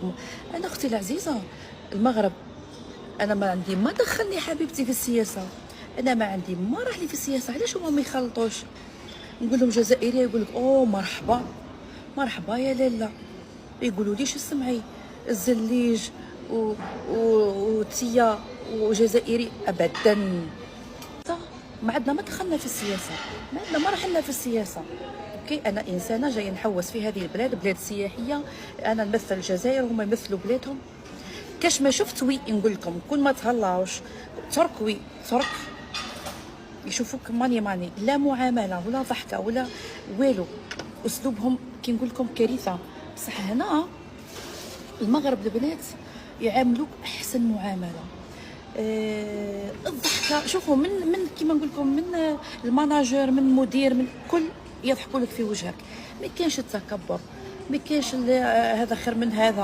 المغرب. انا اختي العزيزه، المغرب انا ما عندي ما دخلني حبيبتي في السياسه، انا ما عندي ما راح لي في السياسه. علاش هما ما يخلطوش؟ نقول لهم جزائريه يقول لك اوه مرحبا، مرحبا يا لاله. يقولوا لي شو سمعي الزليج وتيا وجزائري ابدا. ما عندنا ما دخلنا في السياسه، ما عندنا ما رحنا في السياسه. اوكي، انا انسانه جايه نحوس في هذه البلاد، بلاد سياحيه، انا نمثل الجزائر وهم يمثلوا بلادهم. كاش ما شفت وي نقول لكم كل ما تهلاوش ترك وي ترك، يشوفوك ماني لا معامله ولا ضحكه ولا والو، اسلوبهم كي نقول لكم كارثه. بصح هنا المغرب البنات يعاملوك احسن معامله. الضحكه، شوفوا من كيما نقول لكم من الماناجر من المدير من كل يضحكوا لك في وجهك، ما كاينش التكبر، ما كاينش هذا خير من هذا.